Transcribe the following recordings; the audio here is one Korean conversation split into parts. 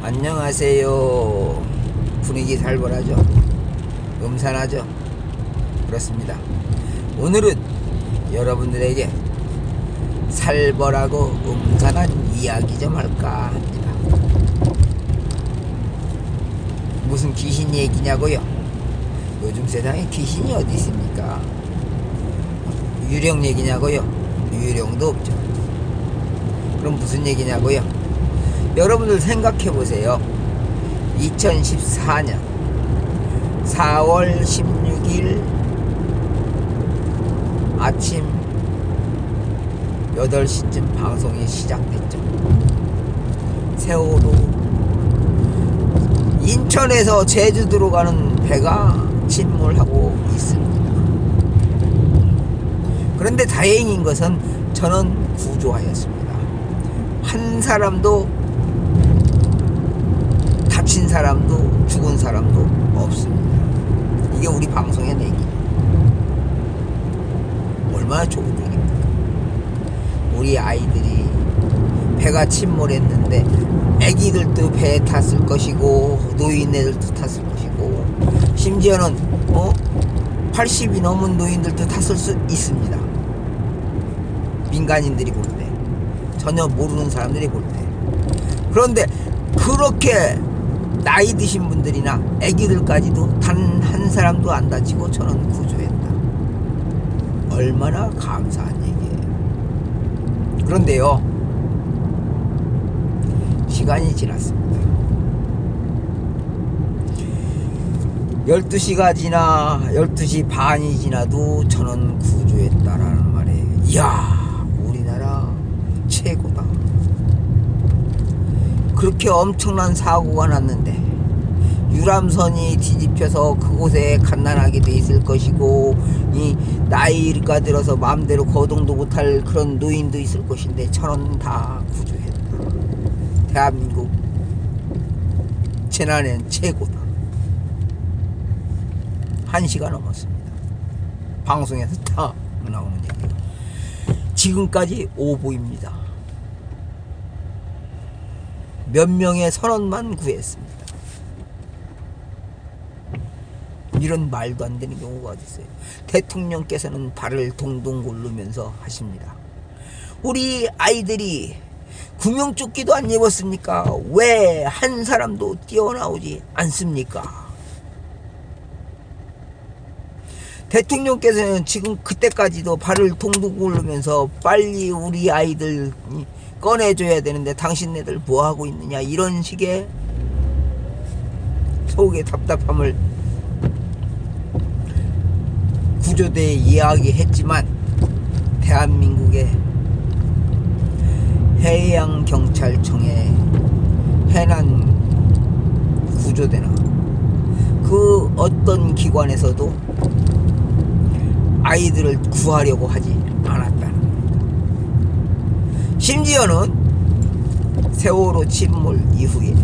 안녕하세요. 분위기 살벌하죠? 음산하죠? 그렇습니다. 오늘은 여러분들에게 살벌하고 음산한 이야기 좀 할까 합니다. 무슨 귀신 얘기냐고요? 요즘 세상에 귀신이 어디 있습니까? 유령 얘기냐고요? 유령도 없죠. 그럼 무슨 얘기냐고요? 여러분들 생각해 보세요. 2014년 4월 16일 아침 8시쯤 방송이 시작됐죠. 세월호 인천에서 제주도로 가는 배가 침몰하고 있습니다. 그런데 다행인 것은 저는 구조하였습니다. 한 사람도 다친 사람도 죽은 사람도 없습니다. 이게 우리 방송의 내기. 얼마나 좋은 얘기입니까? 우리 아이들이 배가 침몰했는데 애기들도 배에 탔을 것이고 노인네들도 탔을 것이고 심지어는 80이 넘은 노인들도 탔을 수 있습니다. 민간인들이 볼 때, 전혀 모르는 사람들이 볼 때. 그런데 그렇게 나이 드신 분들이나 애기들까지도 단 한 사람도 안 다치고 저는 구조했다. 얼마나 감사한 얘기예요. 그런데요, 시간이 지났습니다. 12시가 지나 12시 반이 지나도 저는 구조했다라는 말이에요. 이야, 우리나라 최고다. 그렇게 엄청난 사고가 났는데 유람선이 뒤집혀서 그곳에 갓난하게 돼 있을 것이고 이 나이가 들어서 마음대로 거동도 못할 그런 노인도 있을 것인데 저는 다 구조했다. 대한민국 재난엔 최고다. 1시가 넘었습니다. 방송에서 다 나오는 얘기가. 지금까지 오보입니다. 몇 명의 선원만 구했습니다. 이런 말도 안 되는 경우가 어디 있어요. 대통령께서는 발을 동동 구르면서 하십니다. 우리 아이들이 구명조끼도 안 입었습니까? 왜 한 사람도 뛰어나오지 않습니까? 대통령께서는 지금 그때까지도 발을 동동 구르면서 빨리 우리 아이들 꺼내줘야 되는데 당신네들 뭐하고 있느냐, 이런 식의 속의 답답함을 구조대에 이야기했지만 대한민국의 해양경찰청의 해난 구조대나 그 어떤 기관에서도 아이들을 구하려고 하지 않았다는 겁니다. 심지어는 세월호 침몰 이후에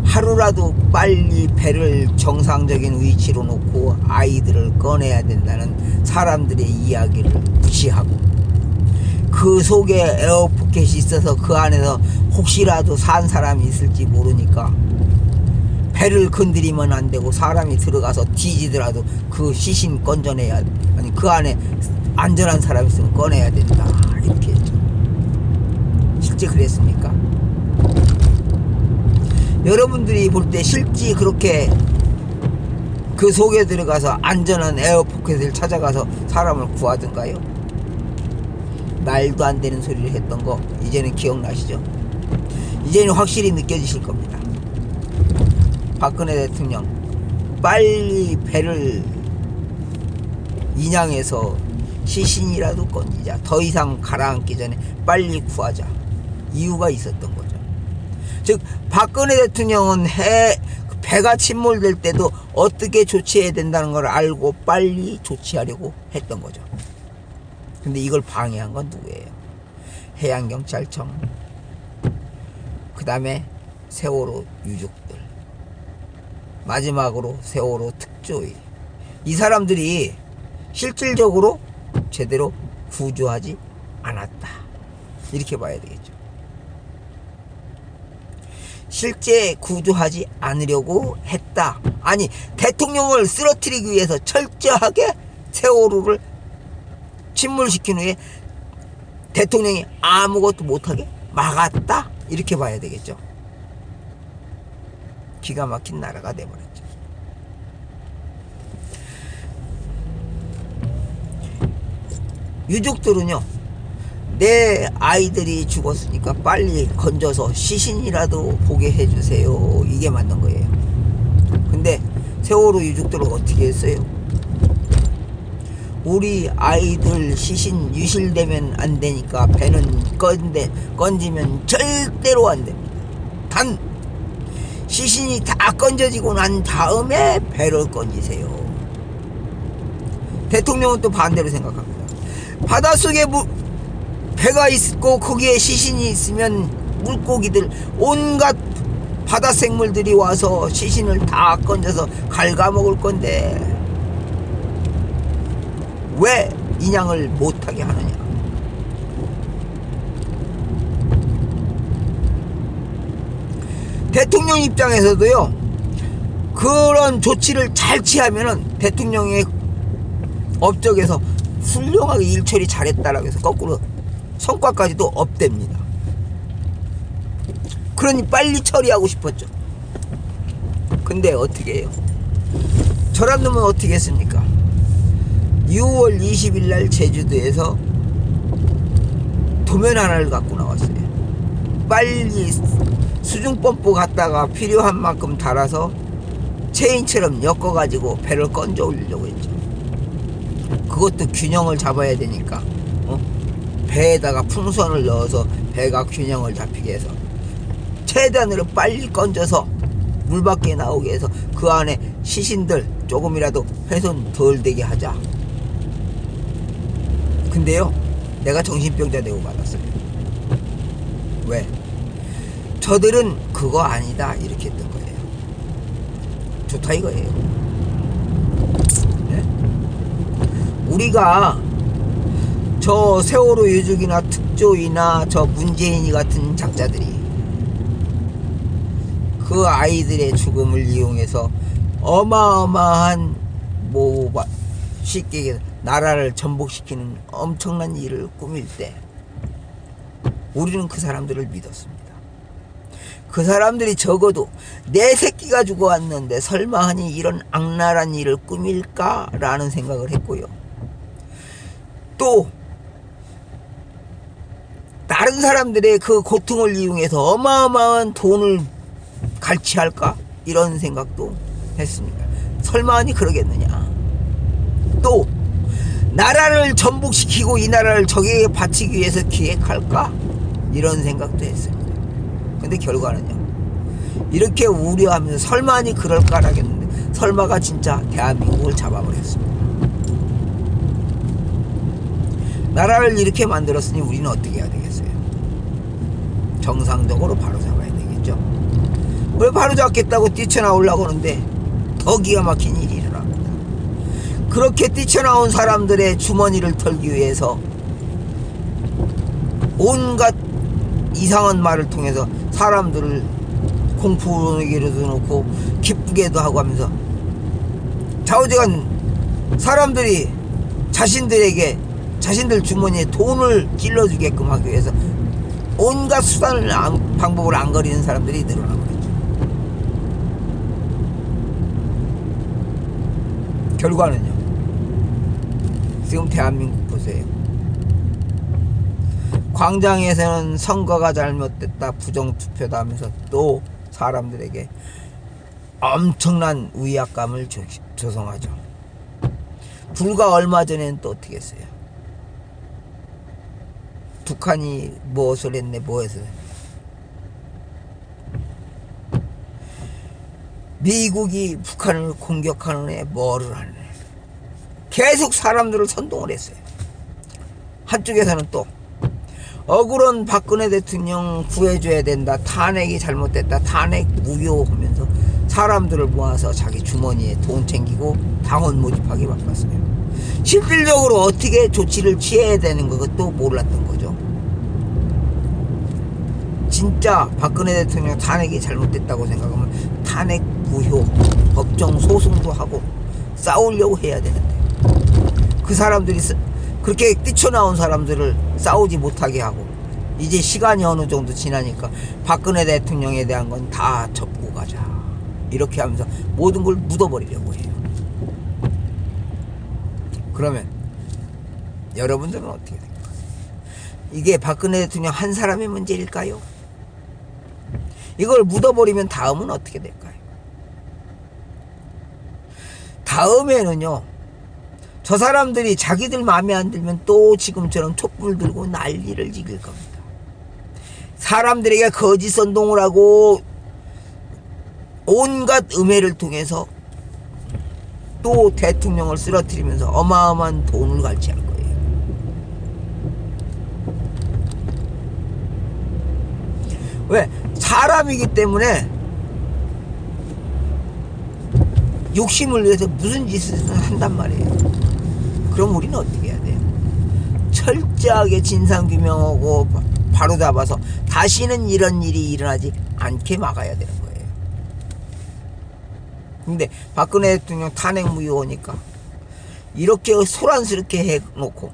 하루라도 빨리 배를 정상적인 위치로 놓고 아이들을 꺼내야 된다는 사람들의 이야기를 무시하고 그 속에 에어포켓이 있어서 그 안에서 혹시라도 산 사람이 있을지 모르니까 배를 건드리면 안 되고 사람이 들어가서 뒤지더라도 그 시신 건져내야, 아니 그 안에 안전한 사람이 있으면 꺼내야 된다, 이렇게 했죠. 실제 그랬습니까? 여러분들이 볼 때 실제 그렇게 그 속에 들어가서 안전한 에어포켓을 찾아가서 사람을 구하던가요? 말도 안 되는 소리를 했던 거 이제는 기억나시죠? 이제는 확실히 느껴지실 겁니다. 박근혜 대통령, 빨리 배를 인양해서 시신이라도 건지자. 더 이상 가라앉기 전에 빨리 구하자. 이유가 있었던 거죠. 즉 박근혜 대통령은 배가 침몰될 때도 어떻게 조치해야 된다는 걸 알고 빨리 조치하려고 했던 거죠. 근데 이걸 방해한 건 누구예요? 해양경찰청, 그 다음에 세월호 유족들, 마지막으로 세월호 특조위. 이 사람들이 실질적으로 제대로 구조하지 않았다, 이렇게 봐야 되겠죠. 실제 구조하지 않으려고 했다. 아니, 대통령을 쓰러뜨리기 위해서 철저하게 세월호를 침몰시킨 후에 대통령이 아무것도 못하게 막았다. 이렇게 봐야 되겠죠. 기가 막힌 나라가 돼버렸죠. 유족들은요, 내 아이들이 죽었으니까 빨리 건져서 시신이라도 보게 해주세요. 이게 맞는 거예요. 근데 세월호 유족들은 어떻게 했어요? 우리 아이들 시신 유실되면 안 되니까 배는 건지면 절대로 안 됩니다. 단 시신이 다 건져지고 난 다음에 배를 건지세요. 대통령은 또 반대로 생각합니다. 바닷속에 배가 있고 거기에 시신이 있으면 물고기들, 온갖 바다 생물들이 와서 시신을 다 건져서 갉아먹을 건데 왜 인양을 못하게 하느냐. 대통령 입장에서도요, 그런 조치를 잘 취하면은 대통령의 업적에서 훌륭하게 일 처리 잘했다라고 해서 거꾸로 성과까지도 업됩니다. 그러니 빨리 처리하고 싶었죠. 근데 어떻게 해요? 저런 놈은 어떻게 했습니까? 6월 20일 날 제주도에서 도면 하나를 갖고 나왔어요. 빨리 수중펌프 갖다가 필요한 만큼 달아서 체인처럼 엮어가지고 배를 건져 올리려고 했죠. 그것도 균형을 잡아야 되니까 배에다가 풍선을 넣어서 배가 균형을 잡히게 해서 최대한으로 빨리 건져서 물 밖에 나오게 해서 그 안에 시신들 조금이라도 훼손 덜 되게 하자. 근데요, 내가 정신병자 되고 말았어요. 왜? 저들은 그거 아니다 이렇게 했던 거예요. 좋다 이거예요. 네? 우리가 저 세월호 유족이나 특조위나 저 문재인이 같은 작자들이 그 아이들의 죽음을 이용해서 어마어마한 쉽게 얘기해서 나라를 전복시키는 엄청난 일을 꾸밀 때 우리는 그 사람들을 믿었습니다. 그 사람들이 적어도 내 새끼가 죽어왔는데 설마 하니 이런 악랄한 일을 꾸밀까? 라는 생각을 했고요. 또 다른 사람들의 그 고통을 이용해서 어마어마한 돈을 갈취할까? 이런 생각도 했습니다. 설마 하니 그러겠느냐. 또 나라를 전복시키고 이 나라를 적에게 바치기 위해서 기획할까? 이런 생각도 했습니다. 근데 결과는요, 이렇게 우려하면서 설마 하니 그럴까라겠는데 설마가 진짜 대한민국을 잡아버렸습니다. 나라를 이렇게 만들었으니 우리는 어떻게 해야 되겠어요? 정상적으로 바로잡아야 되겠죠. 왜 바로잡겠다고 뛰쳐나오려고 하는데 더 기가 막힌 일이 일어납니다. 그렇게 뛰쳐나온 사람들의 주머니를 털기 위해서 온갖 이상한 말을 통해서 사람들을 공포에게도 놓고 기쁘게도 하고 하면서 좌우지간 사람들이 자신들 주머니에 돈을 찔러주게끔 하기 위해서 온갖 수단을 방법을 안 거리는 사람들이 늘어나고 그랬죠. 결과는요, 지금 대한민국 보세요. 광장에서는 선거가 잘못됐다, 부정투표다 하면서 또 사람들에게 엄청난 위압감을 조성하죠. 불과 얼마 전에는 또 어떻게 했어요? 북한이 무엇을 했네, 뭐해서 미국이 북한을 공격하는 애 뭐를 하네. 계속 사람들을 선동을 했어요. 한쪽에서는 또 억울한 박근혜 대통령 구해줘야 된다, 탄핵이 잘못됐다, 탄핵 무효하면서 사람들을 모아서 자기 주머니에 돈 챙기고 당원 모집하기 바빴어요. 실질적으로 어떻게 조치를 취해야 되는 것도 몰랐던 거죠. 진짜 박근혜 대통령 탄핵이 잘못됐다고 생각하면 탄핵 무효 법정 소송도 하고 싸우려고 해야 되는데, 그 사람들이 그렇게 뛰쳐나온 사람들을 싸우지 못하게 하고, 이제 시간이 어느 정도 지나니까 박근혜 대통령에 대한 건 다 접고 가자 이렇게 하면서 모든 걸 묻어버리려고 해요. 그러면 여러분들은 어떻게 될까요? 이게 박근혜 대통령 한 사람의 문제일까요? 이걸 묻어버리면 다음은 어떻게 될까요? 다음에는요, 저 사람들이 자기들 마음에 안 들면 또 지금처럼 촛불 들고 난리를 지길 겁니다. 사람들에게 거짓 선동을 하고 온갖 음해를 통해서 또 대통령을 쓰러뜨리면서 어마어마한 돈을 갈취할 거예요. 왜? 사람이기 때문에 욕심을 위해서 무슨 짓을 한단 말이에요. 그럼 우리는 어떻게 해야 돼요? 철저하게 진상규명하고 바로 잡아서 다시는 이런 일이 일어나지 않게 막아야 되는 거예요. 근데 박근혜 대통령 탄핵 무효니까 이렇게 소란스럽게 해놓고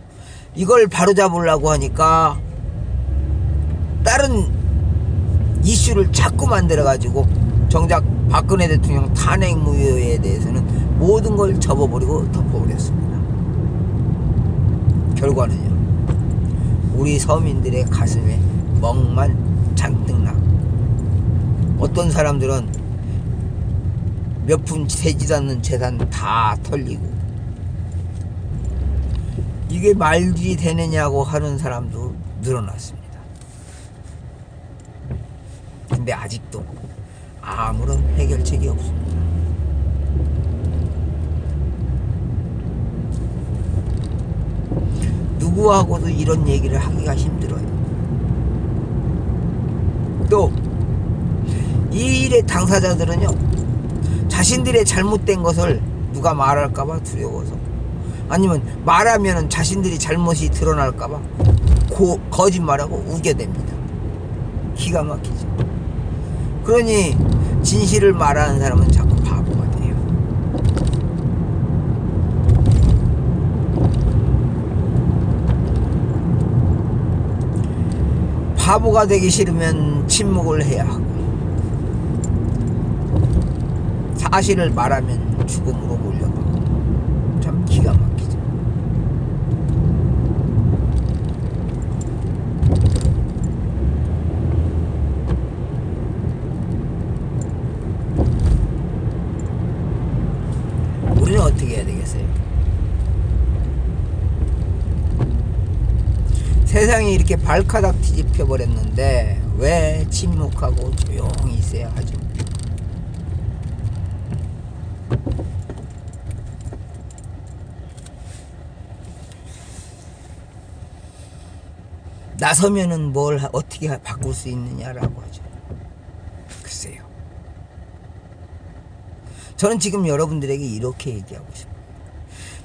이걸 바로 잡으려고 하니까 다른 이슈를 자꾸 만들어가지고 정작 박근혜 대통령 탄핵 무효에 대해서는 모든 걸 접어버리고 덮어버렸습니다. 결과는요, 우리 서민들의 가슴에 멍만 잔뜩 나고, 어떤 사람들은 몇 푼 되지도 않는 재산 다 털리고, 이게 말이 되느냐고 하는 사람도 늘어났습니다. 근데 아직도 아무런 해결책이 없습니다. 누구하고도 이런 얘기를 하기가 힘들어요. 또 이 일의 당사자들은요, 자신들의 잘못된 것을 누가 말할까봐 두려워서, 아니면 말하면 자신들이 잘못이 드러날까봐 거짓말하고 우겨댑니다. 기가 막히죠. 그러니 진실을 말하는 사람은 자꾸 바보가 돼요. 바보가 되기 싫으면 침묵을 해야 하고, 사실을 말하면 죽음으로 몰려가고, 참 기가 막히죠. 우리는 어떻게 해야 되겠어요? 세상이 이렇게 발가닥 뒤집혀 버렸는데 왜 침묵하고 조용히 있어야 하죠? 나서면은 뭘 어떻게 바꿀 수 있느냐라고 하죠. 글쎄요. 저는 지금 여러분들에게 이렇게 얘기하고 싶어요.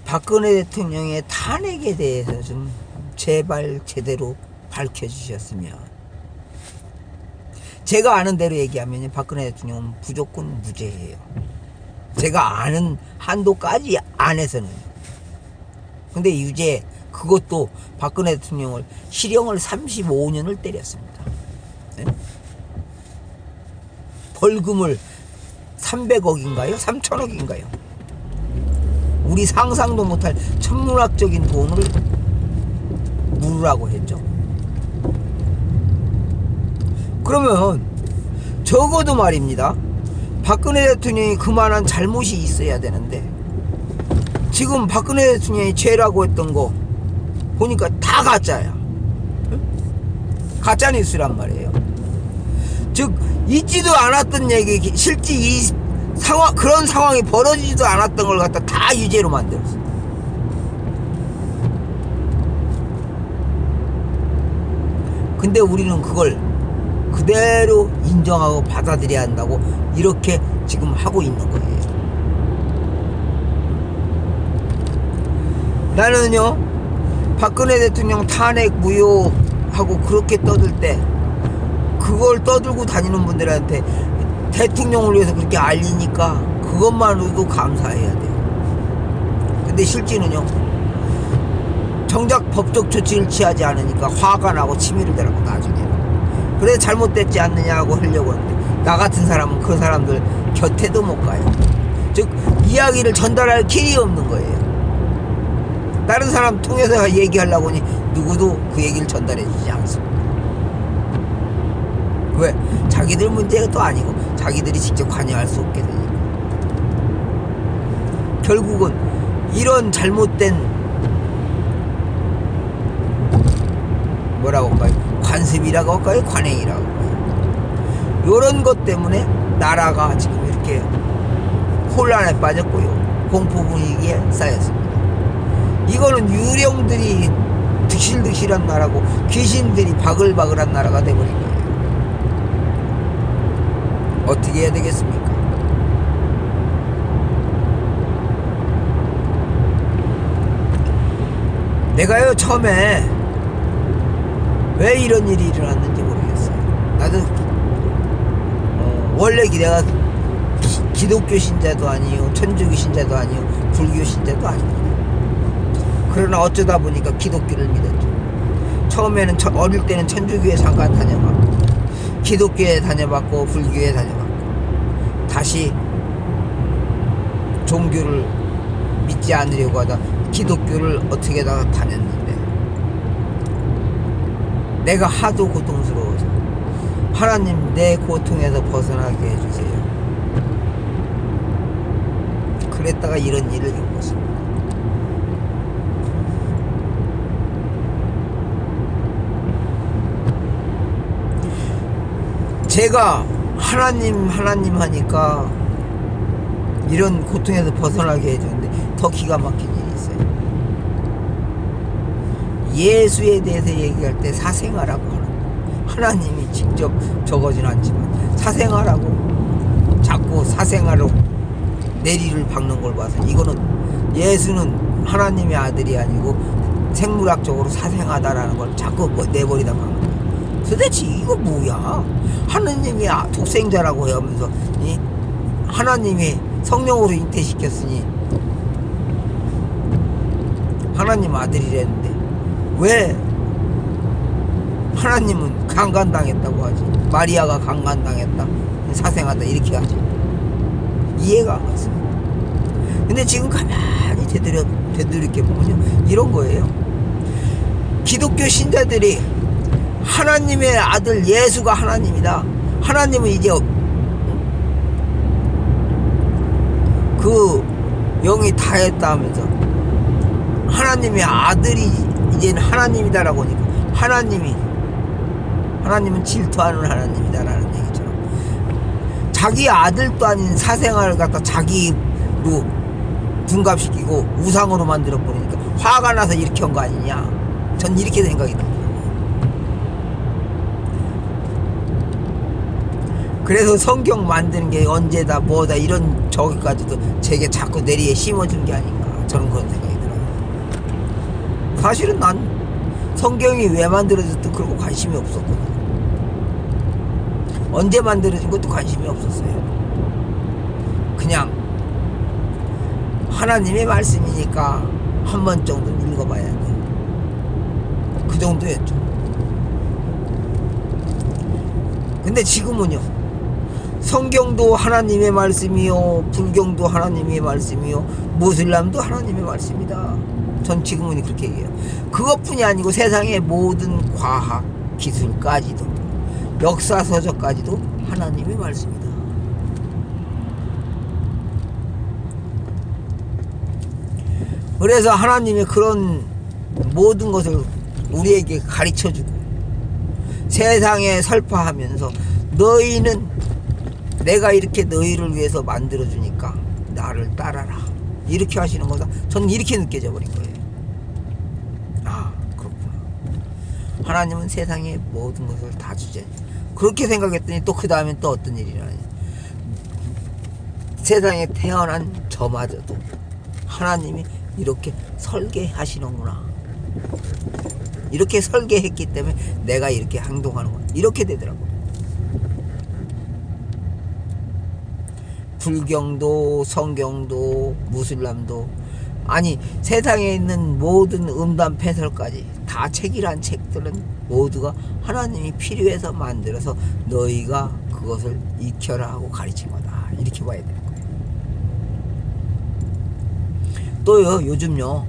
박근혜 대통령의 탄핵에 대해서 좀 제발 제대로 밝혀주셨으면, 제가 아는 대로 얘기하면 박근혜 대통령은 무조건 무죄예요. 제가 아는 한도까지 안에서는. 근데 유죄, 그것도 박근혜 대통령을 실형을 35년을 때렸습니다. 네? 벌금을 300억인가요? 3천억인가요? 우리 상상도 못할 천문학적인 돈을 물으라고 했죠. 그러면 적어도 말입니다, 박근혜 대통령이 그만한 잘못이 있어야 되는데, 지금 박근혜 대통령이 죄라고 했던 거 보니까 다 가짜야. 가짜 뉴스란 말이에요. 즉 있지도 않았던 얘기, 실제 이 상황, 그런 상황이 벌어지지도 않았던 걸 갖다 다 유죄로 만들었어. 근데 우리는 그걸 그대로 인정하고 받아들여야 한다고 이렇게 지금 하고 있는 거예요. 나는요, 박근혜 대통령 탄핵 무효하고 그렇게 떠들 때 그걸 떠들고 다니는 분들한테 대통령을 위해서 그렇게 알리니까 그것만으로도 감사해야 돼요. 근데 실제는요, 정작 법적 조치를 취하지 않으니까 화가 나고 치밀을 대라고 나중에. 그래서 잘못됐지 않느냐고 하려고 하는데, 나 같은 사람은 그 사람들 곁에도 못 가요. 즉 이야기를 전달할 길이 없는 거예요. 다른 사람 통해서 얘기하려고 하니 누구도 그 얘기를 전달해 주지 않습니다. 왜? 자기들 문제가 또 아니고 자기들이 직접 관여할 수 없게 되니까. 결국은 이런 잘못된, 뭐라고 할까요? 관습이라고 할까요? 관행이라고 할까요? 요런 것 때문에 나라가 지금 이렇게 혼란에 빠졌고요, 공포 분위기에 쌓였습니다. 이거는 유령들이 득실득실한 나라고 귀신들이 바글바글한 나라가 돼버린 거예요. 어떻게 해야 되겠습니까? 내가요, 처음에 왜 이런 일이 일어났는지 모르겠어요. 나도 원래 내가 기독교 신자도 아니요, 천주교 신자도 아니요, 불교 신자도 아닙니다. 그러나 어쩌다 보니까 기독교를 믿었죠. 처음에는 어릴 때는 천주교에 잠깐 다녀봤고, 기독교에 다녀봤고, 불교에 다녀봤고, 다시 종교를 믿지 않으려고 하다 기독교를 어떻게다가 다녔는데, 내가 하도 고통스러워서 하나님, 내 고통에서 벗어나게 해주세요. 그랬다가 이런 일을 겪었습니다. 제가 하나님 하니까 이런 고통에서 벗어나게 해주는데 더 기가 막힌 일이 있어요. 예수에 대해서 얘기할 때 사생아라고 하는 거예요. 하나님이 직접 적어진 않지만 사생아라고, 자꾸 사생아로 내리를 박는 걸 봐서 이거는 예수는 하나님의 아들이 아니고 생물학적으로 사생아다라는 걸 자꾸 내버리다 박는 거예요. 도대체 이거 뭐야? 하나님이 독생자라고 하면서 하나님이 성령으로 잉태시켰으니 하나님 아들이랬는데 왜 하나님은 강간당했다고 하지? 마리아가 강간당했다, 사생하다 이렇게 하지? 이해가 안 갔어요. 근데 지금 가만히 되돌이켜 보면요, 이런 거예요. 기독교 신자들이 하나님의 아들 예수가 하나님이다, 하나님은 이제 그 영이 다 했다 하면서 하나님의 아들이 이제는 하나님이다라고 하니까 하나님은 질투하는 하나님이다라는 얘기처럼 자기 아들도 아닌 사생아를 갖다 자기로 둔갑시키고 우상으로 만들어 버리니까 화가 나서 이렇게 한 거 아니냐, 전 이렇게 생각이 듭니다. 그래서 성경 만드는 게 언제다 뭐다 이런 저기까지도 제게 자꾸 내리에 심어준 게 아닌가, 저는 그런 생각이 들어요. 사실은 난 성경이 왜 만들어졌든 그런 거 관심이 없었거든. 언제 만들어진 것도 관심이 없었어요. 그냥 하나님의 말씀이니까 한 번 정도는 읽어봐야 돼, 그 정도였죠. 근데 지금은요, 성경도 하나님의 말씀이요, 불경도 하나님의 말씀이요, 무슬람도 하나님의 말씀이다. 전 지금은 그렇게 얘기해요. 그것뿐이 아니고 세상의 모든 과학 기술까지도, 역사서적까지도 하나님의 말씀이다. 그래서 하나님의 그런 모든 것을 우리에게 가르쳐주고 세상에 설파하면서 너희는 내가 이렇게 너희를 위해서 만들어주니까 나를 따라라, 이렇게 하시는 거다. 저는 이렇게 느껴져 버린 거예요. 아, 그렇구나. 하나님은 세상의 모든 것을 다 주제. 그렇게 생각했더니 또 그 다음엔 또 어떤 일이 일어나냐, 세상에 태어난 저마저도 하나님이 이렇게 설계하시는구나, 이렇게 설계했기 때문에 내가 이렇게 행동하는구나, 이렇게 되더라고요. 불경도 성경도 무슬람도 아니 세상에 있는 모든 음담 패설까지 다 책이란 책들은 모두가 하나님이 필요해서 만들어서 너희가 그것을 익혀라 하고 가르친 거다. 이렇게 봐야 되는 거예요. 또요 요즘요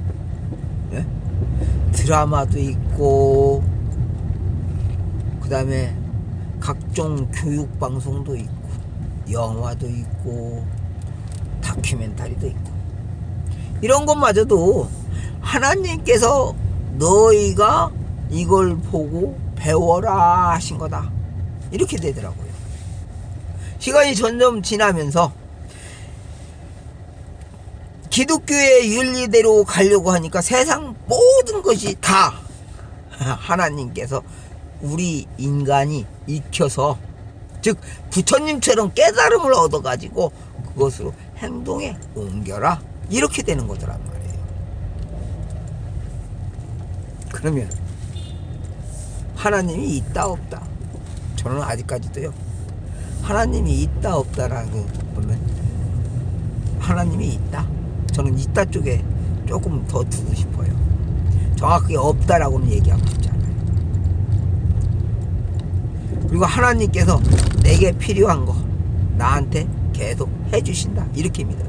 예? 드라마도 있고 그 다음에 각종 교육방송도 있고 영화도 있고 다큐멘터리도 있고 이런 것마저도 하나님께서 너희가 이걸 보고 배워라 하신 거다. 이렇게 되더라고요. 시간이 점점 지나면서 기독교의 윤리대로 가려고 하니까 세상 모든 것이 다 하나님께서 우리 인간이 익혀서 즉 부처님처럼 깨달음을 얻어가지고 그것으로 행동에 옮겨라 이렇게 되는 거더란 말이에요. 그러면 하나님이 있다 없다? 저는 아직까지도요 하나님이 있다 없다라고 보면 하나님이 있다. 저는 있다 쪽에 조금 더 두고 싶어요. 정확하게 없다라고는 얘기하고 싶지 않아요. 그리고 하나님께서 내게 필요한 거 나한테 계속 해주신다 이렇게 믿어요.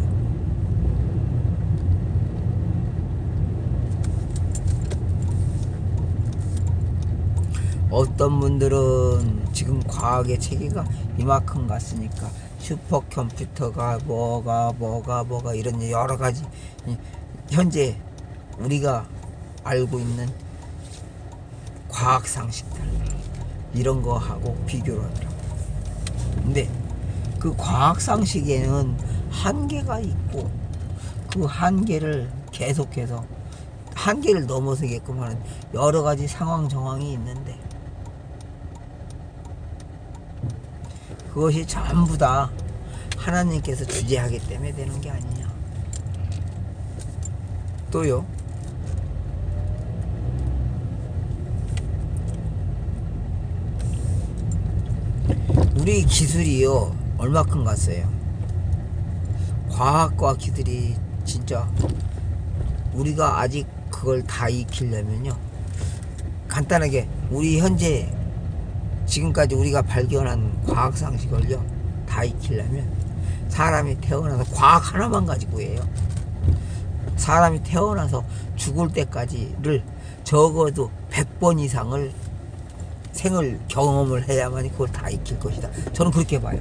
어떤 분들은 지금 과학의 체계가 이만큼 갔으니까 슈퍼컴퓨터가 뭐가 이런 여러 가지 현재 우리가 알고 있는 과학 상식들 이런 거하고 비교를 하더라고요. 근데 그 과학 상식에는 한계가 있고 그 한계를 계속해서 한계를 넘어서게끔 하는 여러 가지 상황 정황이 있는데 그것이 전부 다 하나님께서 주재하기 때문에 되는 게 아니냐. 또요 우리 기술이요 얼마큼 갔어요. 과학과 기술이 진짜 우리가 아직 그걸 다 익히려면요 간단하게 우리 현재 지금까지 우리가 발견한 과학 상식을요 다 익히려면 사람이 태어나서 과학 하나만 가지고 해요. 사람이 태어나서 죽을 때까지를 적어도 100번 이상을 생을 경험을 해야만 그걸 다 익힐 것이다. 저는 그렇게 봐요.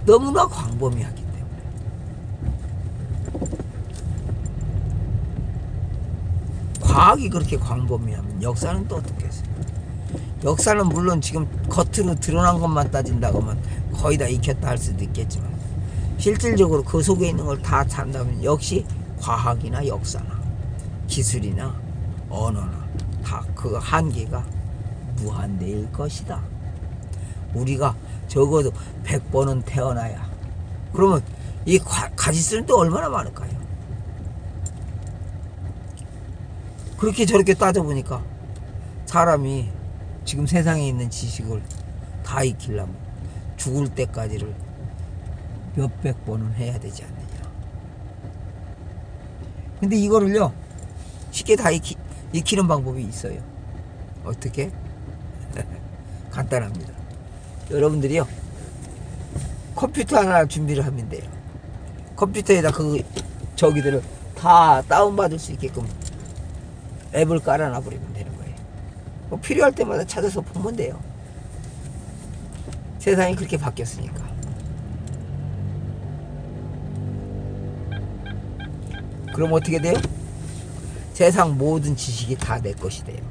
너무나 광범위하기 때문에. 과학이 그렇게 광범위하면 역사는 또 어떻게 했어요? 역사는 물론 지금 겉으로 드러난 것만 따진다고 하면 거의 다 익혔다 할 수도 있겠지만 실질적으로 그 속에 있는 걸 다 찬다면 역시 과학이나 역사나 기술이나 언어나 다 그 한계가 무한대일 것이다. 우리가 적어도 100번은 태어나야 그러면 이 가지수는 또 얼마나 많을까요? 그렇게 저렇게 따져보니까 사람이 지금 세상에 있는 지식을 다 익히려면 죽을 때까지를 몇백 번은 해야 되지 않느냐. 근데 이거를요 쉽게 다 익히는 방법이 있어요. 어떻게? 간단합니다. 여러분들이요 컴퓨터 하나 준비를 하면 돼요. 컴퓨터에다 그 저기들을 다 다운받을 수 있게끔 앱을 깔아놔 버리면 되는 거예요. 뭐 필요할 때마다 찾아서 보면 돼요. 세상이 그렇게 바뀌었으니까. 그럼 어떻게 돼요? 세상 모든 지식이 다 내 것이 돼요.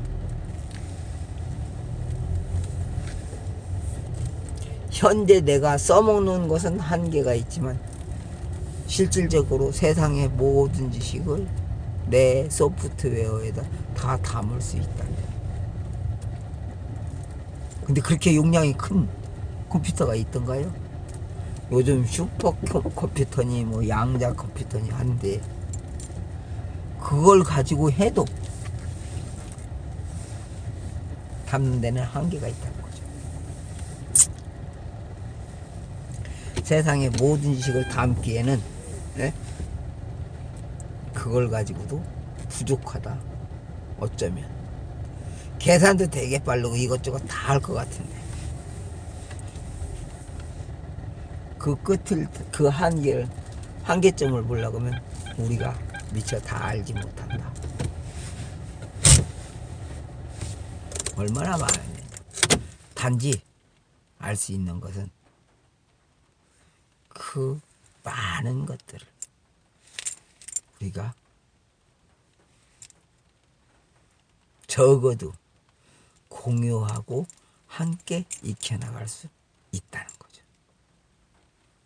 현재 내가 써먹는 것은 한계가 있지만 실질적으로 세상의 모든 지식을 내 소프트웨어에다 다 담을 수 있다. 근데 그렇게 용량이 큰 컴퓨터가 있던가요? 요즘 슈퍼 컴퓨터니 뭐 양자 컴퓨터니 한데 그걸 가지고 해도 담는 데는 한계가 있다는 거죠. 세상의 모든 지식을 담기에는 예? 그걸 가지고도 부족하다. 어쩌면 계산도 되게 빠르고 이것저것 다 할 것 같은데 그 끝을 그 한계점을 보려고 하면 우리가 미처 다 알지 못한다. 얼마나 많은데. 단지 알 수 있는 것은 그 많은 것들을 우리가 적어도 공유하고 함께 익혀나갈 수 있다는 거죠.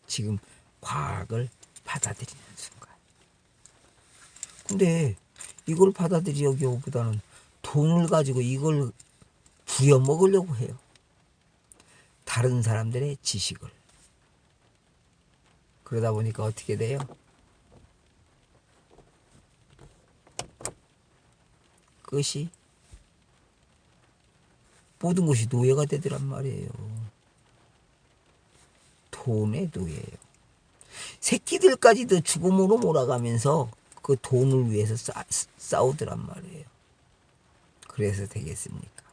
지금 과학을 받아들이는 순간. 근데 이걸 받아들이기보다는 돈을 가지고 이걸 부려먹으려고 해요. 다른 사람들의 지식을. 그러다 보니까 어떻게 돼요? 끝이 모든 것이 노예가 되더란 말이에요. 돈의 노예예요. 새끼들까지도 죽음으로 몰아가면서 그 돈을 위해서 싸우더란 말이에요. 그래서 되겠습니까?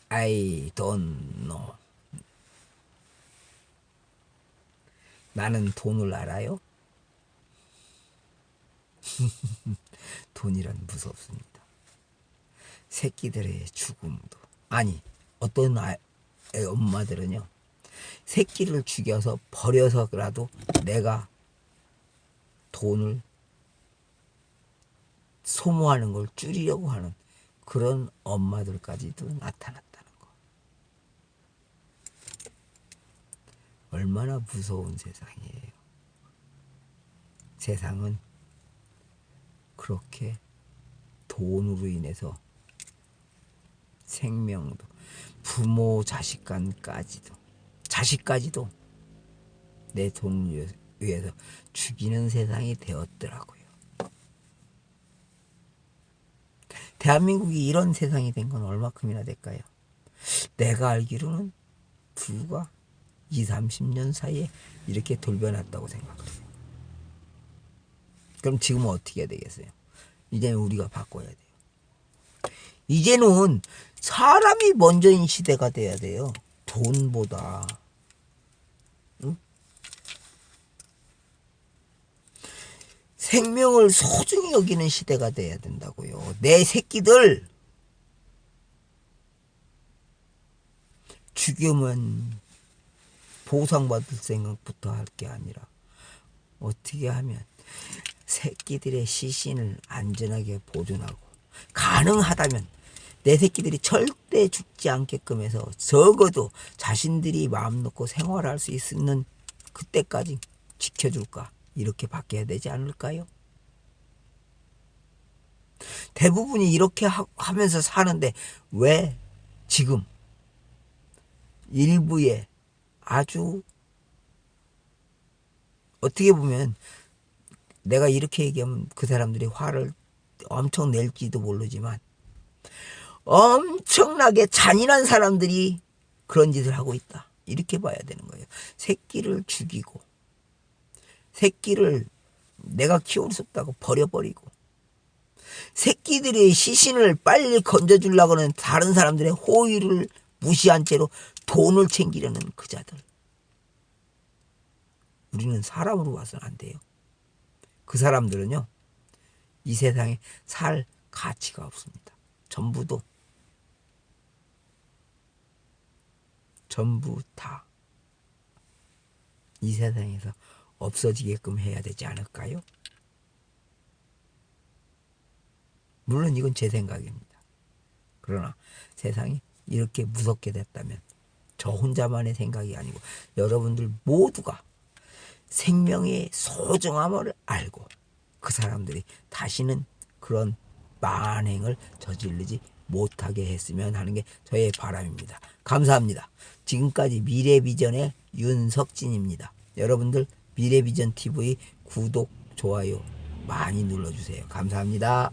I don't know. 나는 돈을 알아요? 돈이란 무섭습니다. 새끼들의 죽음도. 아니, 어떤 엄마들은요, 새끼를 죽여서 버려서라도 내가 돈을 소모하는 걸 줄이려고 하는 그런 엄마들까지도 나타났다는 거. 얼마나 무서운 세상이에요. 세상은 그렇게 돈으로 인해서 생명도, 부모 자식까지도 내 돈을 위해서 죽이는 세상이 되었더라고요. 대한민국이 이런 세상이 된 건 얼마큼이나 될까요? 내가 알기로는 불과 20-30년 사이에 이렇게 돌변했다고 생각해요. 그럼 지금은 어떻게 해야 되겠어요? 이제는 우리가 바꿔야 돼요. 이제는 사람이 먼저인 시대가 돼야 돼요. 돈보다. 응? 생명을 소중히 여기는 시대가 돼야 된다고요. 내 새끼들 죽으면 보상받을 생각부터 할 게 아니라 어떻게 하면 새끼들의 시신을 안전하게 보존하고 가능하다면 내 새끼들이 절대 죽지 않게끔 해서 적어도 자신들이 마음 놓고 생활할 수 있는 그때까지 지켜줄까? 이렇게 바뀌어야 되지 않을까요? 대부분이 이렇게 하면서 사는데 왜 지금 일부의 아주 어떻게 보면 내가 이렇게 얘기하면 그 사람들이 화를 엄청 낼지도 모르지만 엄청나게 잔인한 사람들이 그런 짓을 하고 있다. 이렇게 봐야 되는 거예요. 새끼를 죽이고 새끼를 내가 키울 수 없다고 버려버리고 새끼들의 시신을 빨리 건져주려고 하는 다른 사람들의 호의를 무시한 채로 돈을 챙기려는 그자들. 우리는 사람으로 봐서는 안 돼요. 그 사람들은요, 이 세상에 살 가치가 없습니다. 전부 다 이 세상에서 없어지게끔 해야 되지 않을까요? 물론 이건 제 생각입니다. 그러나 세상이 이렇게 무섭게 됐다면 저 혼자만의 생각이 아니고 여러분들 모두가 생명의 소중함을 알고 그 사람들이 다시는 그런 만행을 저지르지 못하게 했으면 하는 게 저의 바람입니다. 감사합니다. 지금까지 미래비전의 윤석진입니다. 여러분들 미래비전 TV 구독, 좋아요 많이 눌러주세요. 감사합니다.